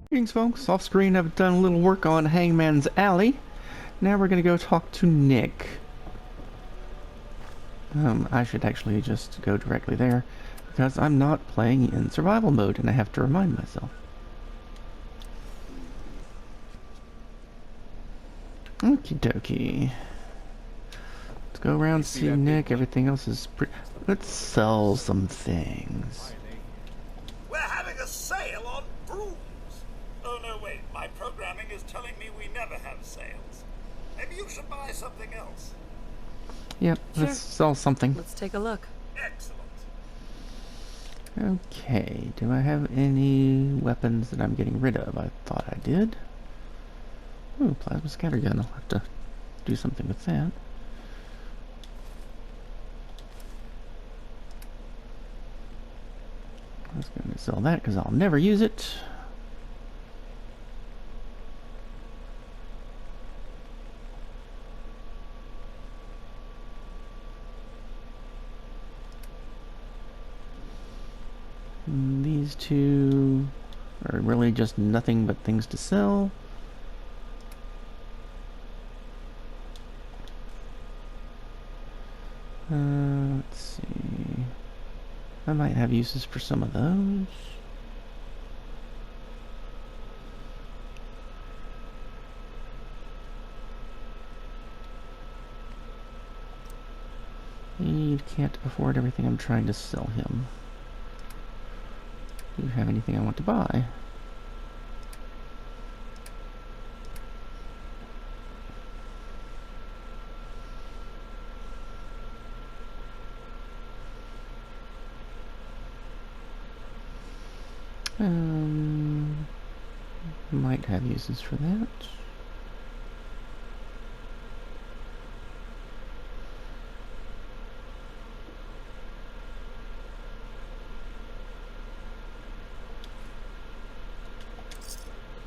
Greetings, folks. Off screen, I've done a little work on Hangman's Alley. Now we're gonna go talk to Nick. I should actually just go directly there because I'm not playing in survival mode and I have to remind myself. Okie dokie. Let's go around, see Nick. Everything else is pretty. Let's sell some things. We're having a sale on brooms. Oh, no, wait. My programming is telling me we never have sales. Maybe you should buy something else. Yep, Sure. let's sell something. Let's take a look. Excellent. Okay, do I have any weapons that I'm getting rid of? I thought I did. Ooh, plasma scatter gun. I'll have to do something with that. I was going to sell that because I'll never use it. These two are really just nothing but things to sell. Let's see. I might have uses for some of those. He can't afford everything I'm trying to sell him. Do you have anything I want to buy? Might have uses for that.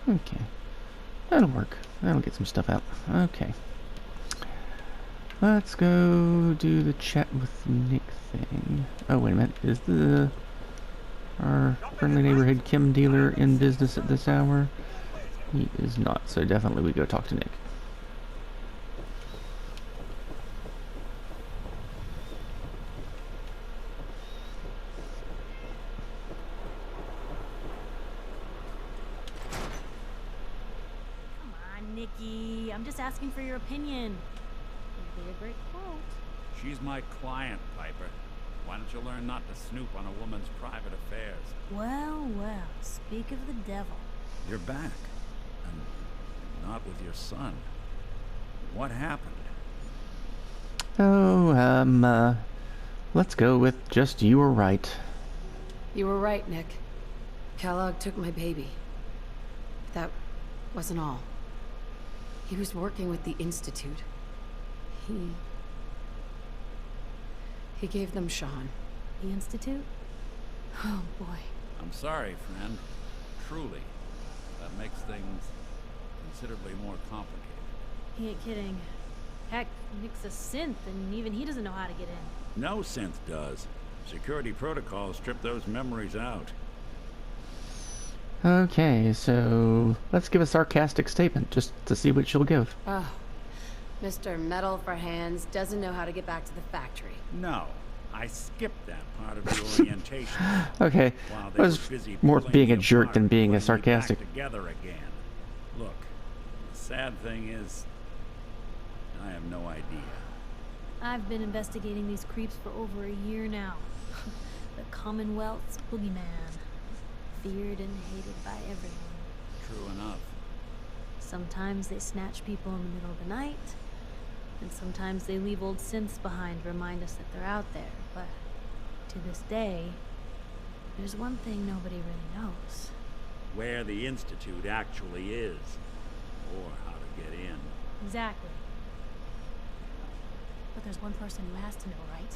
Okay. That'll work. That'll get some stuff out. Okay. Let's go do the chat with Nick thing. Oh, wait a minute. Is our friendly neighborhood chem dealer in business at this hour? He is not, so definitely we go talk to Nick. Come on, Nikki. I'm just asking for your opinion. It'd be a great quote. She's my client, Piper. Why don't you learn not to snoop on a woman's private affairs? Well, well, speak of the devil. You're back. And not with your son. What happened? Oh, let's go with just you were right. You were right, Nick. Kellogg took my baby. That wasn't all. He was working with the Institute. He gave them Sean. The Institute? Oh, boy. I'm sorry, friend. Truly. That makes things considerably more complicated. He ain't kidding. Heck, Nick's a synth, and even he doesn't know how to get in. No synth does. Security protocols strip those memories out. Okay, so let's give a sarcastic statement just to see what she'll give. Oh, Mr. Metal for Hands doesn't know how to get back to the factory. No. I skipped that part of the orientation. Okay, While that they was were busy more pulling being a me jerk apart than and being a putting me back sarcastic. together again. Look, the sad thing is, I have no idea. I've been investigating these creeps for over a year now. The Commonwealth's boogeyman. Feared and hated by everyone. True enough. Sometimes they snatch people in the middle of the night, and sometimes they leave old synths behind to remind us that they're out there, but to this day, there's one thing nobody really knows. Where the Institute actually is. Or how to get in. Exactly. But there's one person who has to know, right?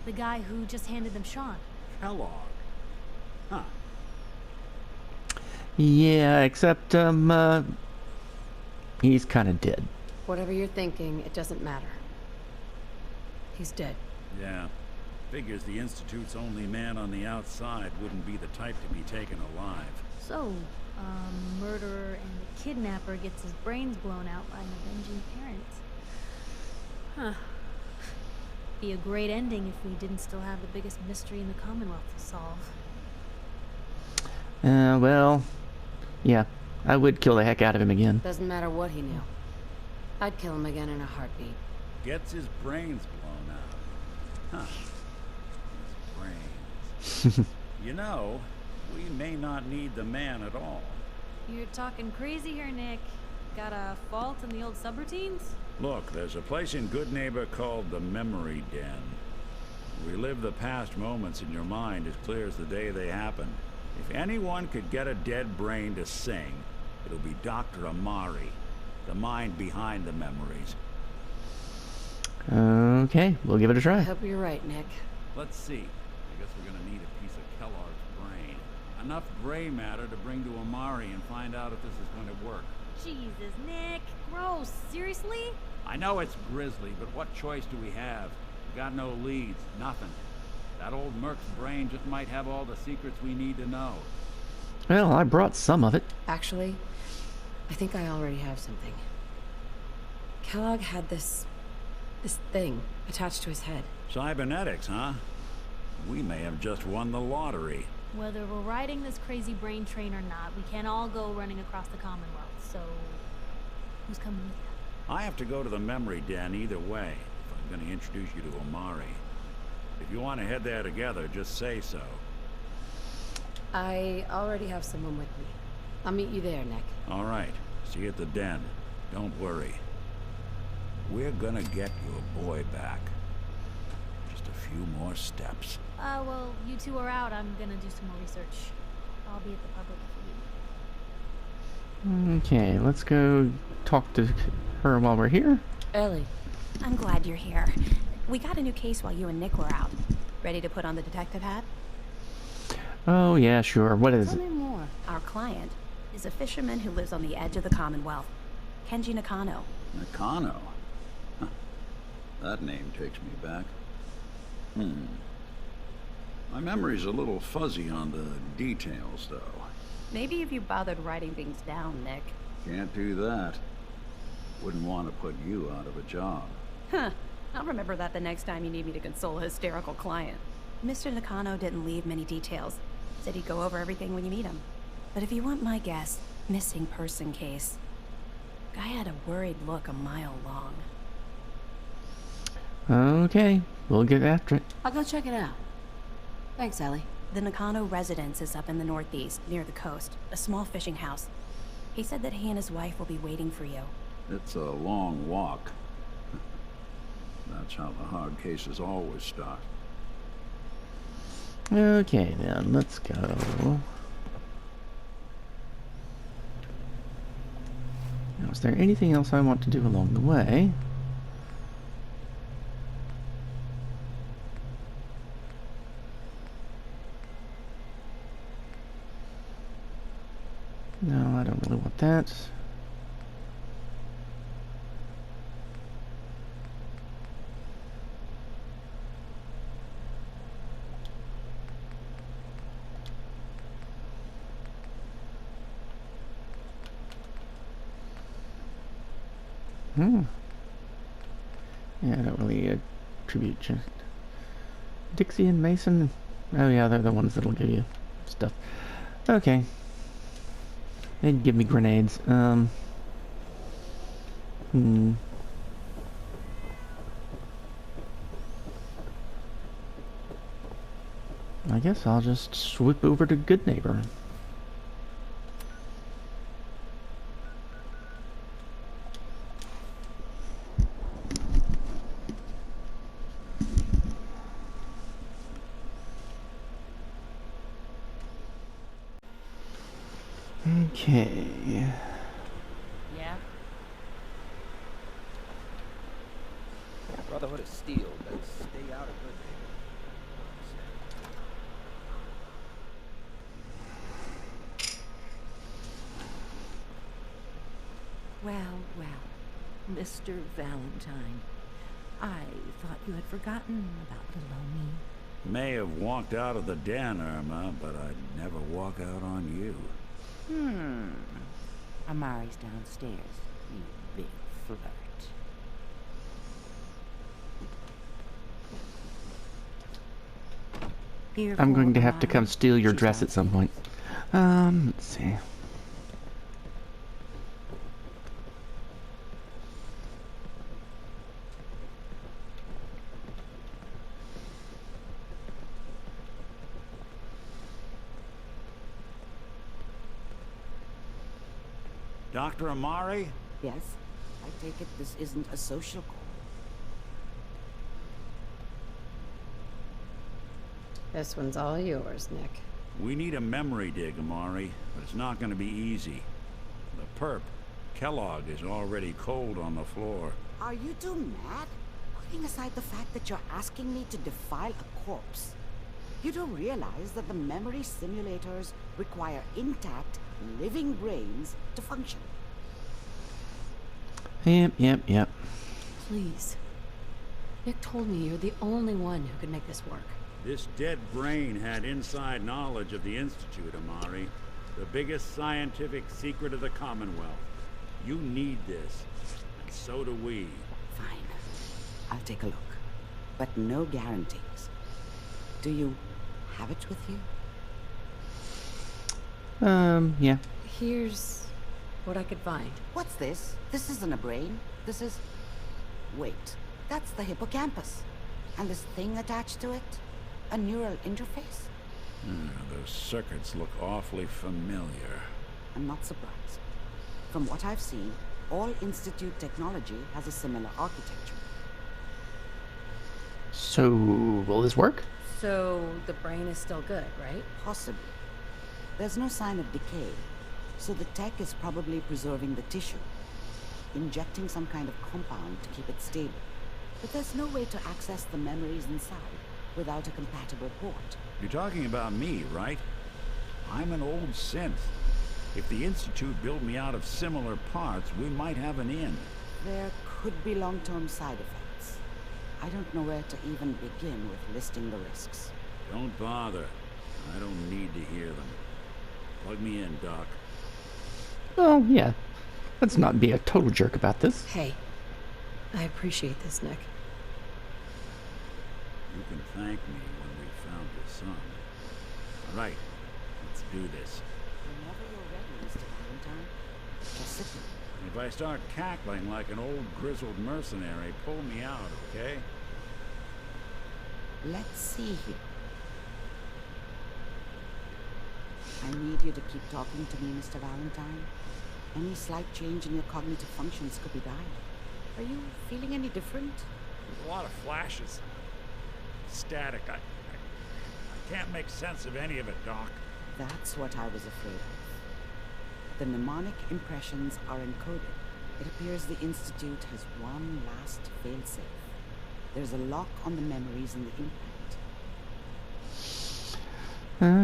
The guy who just handed them Sean. Kellogg. Huh. Yeah, except, he's kinda dead. Whatever you're thinking, it doesn't matter. He's dead. Yeah. Figures the Institute's only man on the outside wouldn't be the type to be taken alive. So, a murderer and a kidnapper gets his brains blown out by an avenging parent. Huh. Be a great ending if we didn't still have the biggest mystery in the Commonwealth to solve. Well, yeah. I would kill the heck out of him again. Doesn't matter what he knew. I'd kill him again in a heartbeat. Gets his brains blown out. Huh. His brains. You know, we may not need the man at all. You're talking crazy here, Nick. Got a fault in the old subroutines? Look, there's a place in Good Neighbor called the Memory Den. Relive the past moments in your mind as clear as the day they happened. If anyone could get a dead brain to sing, it'll be Dr. Amari, the mind behind the memories. Okay, we'll give it a I try. hope you're right, Nick. Let's see. I guess we're gonna need a piece of Kellogg's brain. Enough gray matter to bring to Amari and find out if this is going to work. Jesus, Nick. Gross. Seriously? I know it's grisly, but what choice do we have? We got no leads, nothing. That old Merc's brain just might have all the secrets we need to know. Well, I brought some of it. Actually, I think I already have something. Kellogg had this thing attached to his head. Cybernetics, huh? We may have just won the lottery. Whether we're riding this crazy brain train or not, we can't all go running across the Commonwealth, so... who's coming with you? I have to go to the Memory Den either way, if I'm going to introduce you to Amari. If you want to head there together, just say so. I already have someone with me. I'll meet you there, Nick. All right. See you at the den. Don't worry. We're gonna get your boy back. Just a few more steps. Well, you two are out. I'm gonna do some more research. I'll be at the public if you need. Okay, let's go talk to her while we're here. Ellie. I'm glad you're here. We got a new case while you and Nick were out. Ready to put on the detective hat? Oh, yeah, sure. What is Tell it? me more. Our client is a fisherman who lives on the edge of the Commonwealth. Kenji Nakano. Nakano? Huh. That name takes me back. My memory's a little fuzzy on the details, though. Maybe if you bothered writing things down, Nick. Can't do that. Wouldn't want to put you out of a job. Huh. I'll remember that the next time you need me to console a hysterical client. Mr. Nakano didn't leave many details. Said he'd go over everything when you meet him. But if you want my guess, missing person case. Guy had a worried look a mile long. Okay, we'll get after it. I'll go check it out. Thanks, Ellie. The Nakano residence is up in the northeast, near the coast. A small fishing house. He said that he and his wife will be waiting for you. It's a long walk. That's how the hard cases always start. Okay, then, let's go. Now, is there anything else I want to do along the way? No, I don't really want that. Yeah, I don't really attribute just Dixie and Mason. Oh yeah, they're the ones that'll give you stuff. Okay. They'd give me grenades. I guess I'll just swoop over to Good Neighbor. Okay. Yeah? Brotherhood of Steel, better stay out of Good Well, Mr. Valentine, I thought you had forgotten about little old me. May have walked out of the den, Irma, but I'd never walk out on you. Amari's downstairs, you big flirt. Here I'm for going to have to Amari. come steal your She's dress at some point. Let's see. Dr. Amari? Yes, I take it this isn't a social call. This one's all yours, Nick. We need a memory dig, Amari, but it's not going to be easy. The perp, Kellogg, is already cold on the floor. Are you two mad? Putting aside the fact that you're asking me to defile a corpse, you do realize that the memory simulators require intact, living brains to function. Yep. Please. Nick told me you're the only one who could make this work. This dead brain had inside knowledge of the Institute, Amari. The biggest scientific secret of the Commonwealth. You need this, and so do we. Fine. I'll take a look. But no guarantees. Do you have it with you? Yeah. Here's what I could find. What's this? This isn't a brain. This is... Wait. That's the hippocampus. And this thing attached to it? A neural interface? Those circuits look awfully familiar. I'm not surprised. From what I've seen, all Institute technology has a similar architecture. So, will this work? So, the brain is still good, right? Possibly. There's no sign of decay, so the tech is probably preserving the tissue, injecting some kind of compound to keep it stable. But there's no way to access the memories inside without a compatible port. You're talking about me, right? I'm an old synth. If the Institute built me out of similar parts, we might have an in. There could be long-term side effects. I don't know where to even begin with listing the risks. Don't bother. I don't need to hear them. Plug me in, Doc. Oh, yeah. Let's not be a total jerk about this. Hey, I appreciate this, Nick. You can thank me when we've found your son. All right, let's do this. Whenever you're ready, Mr. Valentine, just sit here. If I start cackling like an old grizzled mercenary, pull me out, okay? Let's see here. I need you to keep talking to me, Mr. Valentine. Any slight change in your cognitive functions could be dire. Are you feeling any different? There's a lot of flashes. Static. I can't make sense of any of it, Doc. That's what I was afraid of. The mnemonic impressions are encoded. It appears the Institute has one last failsafe. There's a lock on the memories in the implant.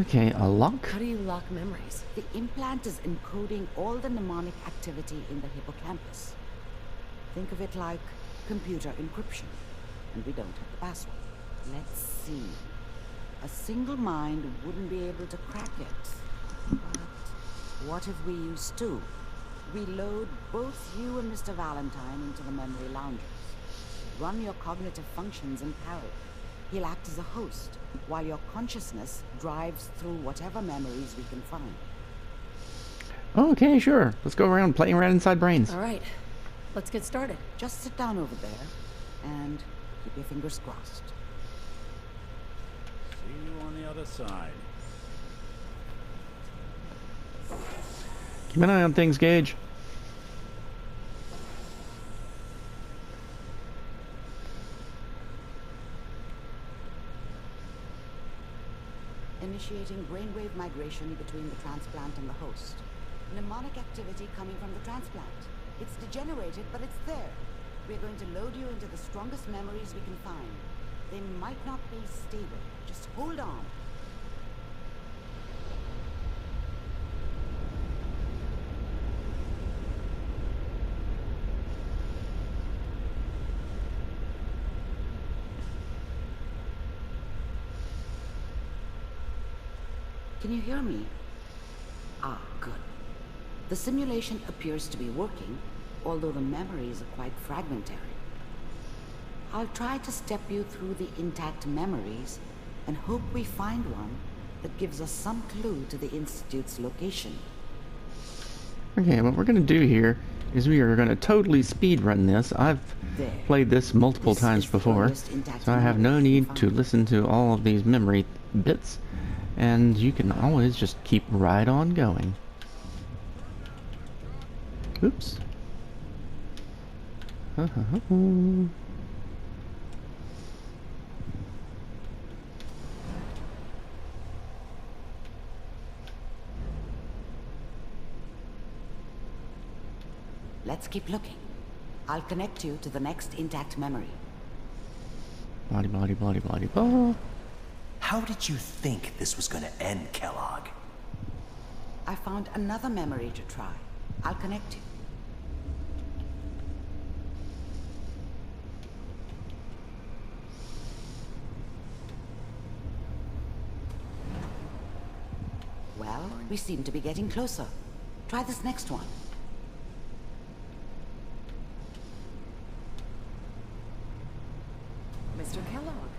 Okay, a lock? How do you lock memories? The implant is encoding all the mnemonic activity in the hippocampus. Think of it like computer encryption. And we don't have the password. Let's see. A single mind wouldn't be able to crack it. But what if we use two? We load both you and Mr. Valentine into the memory loungers. Run your cognitive functions in parallel. He'll act as a host, while your consciousness drives through whatever memories we can find. Okay, sure. Let's go around playing around inside brains. All right, let's get started. Just sit down over there, and keep your fingers crossed. See you on the other side. Keep an eye on things, Gage. Initiating brainwave migration between the transplant and the host. Mnemonic activity coming from the transplant. It's degenerated, but it's there. We're going to load you into the strongest memories we can find. They might not be stable. Just hold on. Can you hear me? Ah, good. The simulation appears to be working, although the memories are quite fragmentary. I'll try to step you through the intact memories and hope we find one that gives us some clue to the Institute's location. Okay, what we're going to do here is we are going to totally speed run this. I've played this multiple times before, so I have no need to listen to all of these memory bits, and you can always just keep right on going. Oops. Let's keep looking. I'll connect you to the next intact memory. Blah, blah, blah, blah, blah. How did you think this was gonna end, Kellogg? I found another memory to try. I'll connect you. Well, we seem to be getting closer. Try this next one. Mr. Kellogg,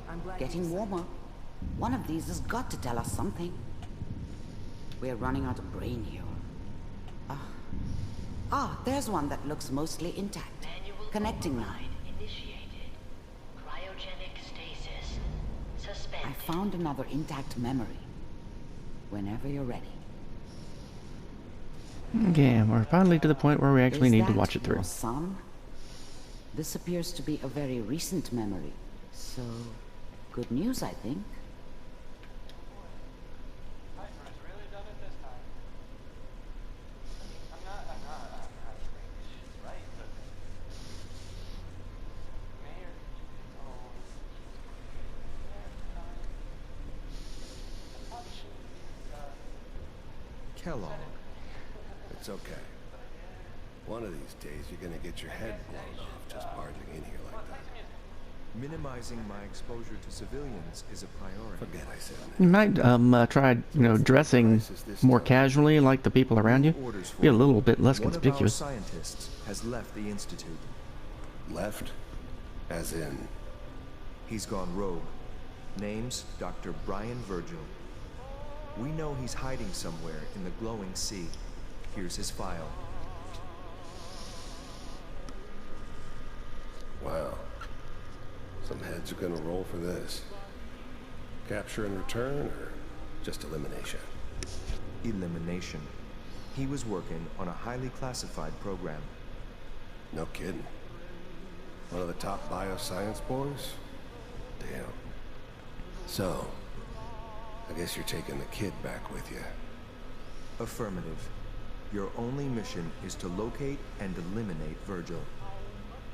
I'm glad Getting warmer. One of these has got to tell us something. We're running out of brain here. There's one that looks mostly intact. Connecting now. Initiated. Cryogenic stasis. Suspended. I found another intact memory. Whenever you're ready. Okay, we're finally to the point where we actually need to Is watch it that through. your son? This appears to be a very recent memory. So, good news, I think. Kellogg. It's okay. One of these days, you're gonna get your head blown off just barging in here like that. Minimizing my exposure to civilians is a priority. Forget I said that. You might try, dressing more casually like the people around you. Be a little bit less conspicuous. One of our scientists has left the Institute. Left? As in? He's gone rogue. Name's Dr. Brian Virgil. We know he's hiding somewhere in the glowing sea. Here's his file. Wow. Some heads are gonna roll for this. Capture and return, or just elimination? Elimination. He was working on a highly classified program. No kidding. One of the top bioscience boys? Damn. So, I guess you're taking the kid back with you. Affirmative. Your only mission is to locate and eliminate Virgil.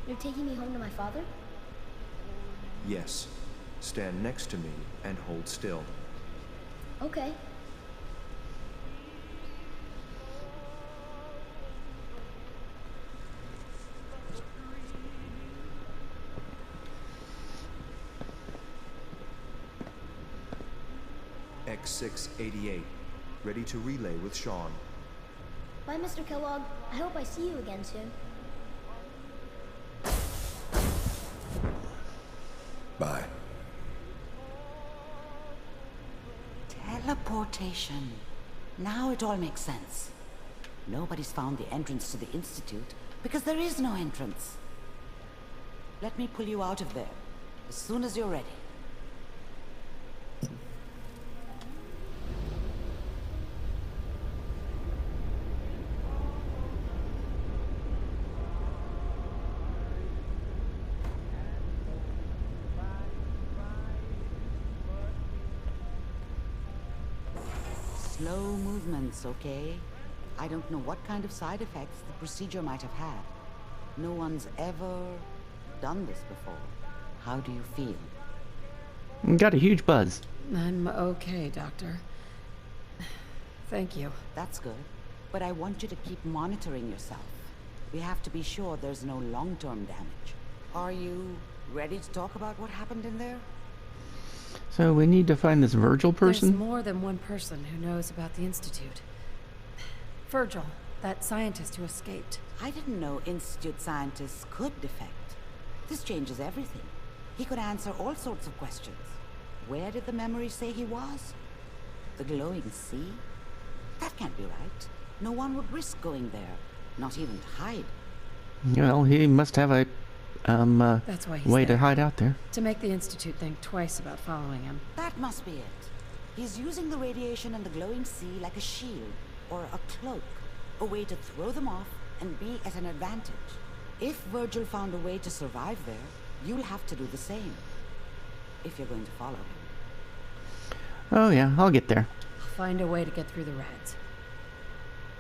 You're taking me home to my father? Yes. Stand next to me and hold still. Okay. X688. Ready to relay with Sean. Bye, Mr. Kellogg. I hope I see you again soon. Bye. Teleportation. Now it all makes sense. Nobody's found the entrance to the Institute because there is no entrance. Let me pull you out of there as soon as you're ready. Slow movements, okay? I don't know what kind of side effects the procedure might have had. No one's ever done this before. How do you feel? Got a huge buzz. I'm okay, Doctor. Thank you. That's good. But I want you to keep monitoring yourself. We have to be sure there's no long-term damage. Are you ready to talk about what happened in there? So we need to find this Virgil person? There's more than one person who knows about the Institute. Virgil, that scientist who escaped. I didn't know Institute scientists could defect. This changes everything. He could answer all sorts of questions. Where did the memory say he was? The glowing sea? That can't be right. No one would risk going there, not even to hide. Well, he must have a That's why he's way to there. hide out there. To make the Institute think twice about following him. That must be it. He's using the radiation and the glowing sea like a shield, or a cloak. A way to throw them off and be at an advantage. If Virgil found a way to survive there, you'll have to do the same. If you're going to follow him. Oh yeah, I'll get there. I'll find a way to get through the rats.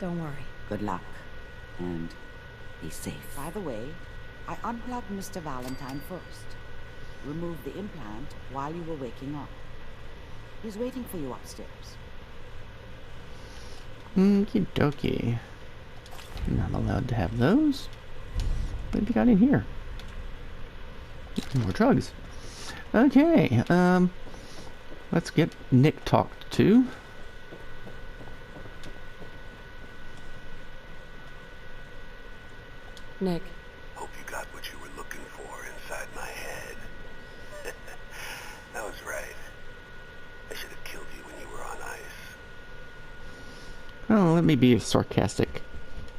Don't worry. Good luck. And be safe. By the way, I unplugged Mr. Valentine first. Removed the implant while you were waking up. He's waiting for you upstairs. Okie dokie. Not allowed to have those. What have you got in here? More drugs. Okay, let's get Nick talked to. Nick. Hope you got what you were looking for inside my head. That was right. I should have killed you when you were on ice. Oh, let me be sarcastic.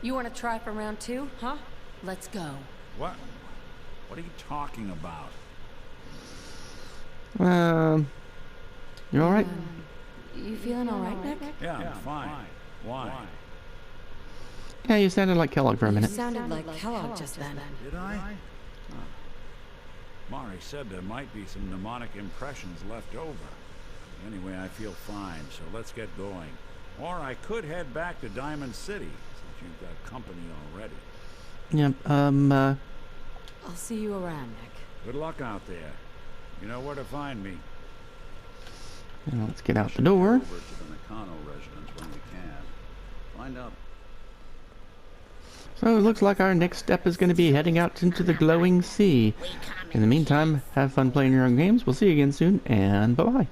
You want to try for round 2, huh? Let's go. What? What are you talking about? You alright? You feeling alright, Nick? Yeah, I'm fine. Why? Yeah, you sounded like Kellogg for a You minute. sounded like Kellogg just then. Did I? Mari said there might be some mnemonic impressions left over. Anyway, I feel fine, so let's get going. Or I could head back to Diamond City, since you've got company already. Yep, I'll see you around, Nick. Good luck out there. You know where to find me. let's get out the door. Over to the Nakano residence when we can. Find out. So it looks like our next step is going to be heading out into the glowing sea. In the meantime, have fun playing your own games. We'll see you again soon, and bye-bye.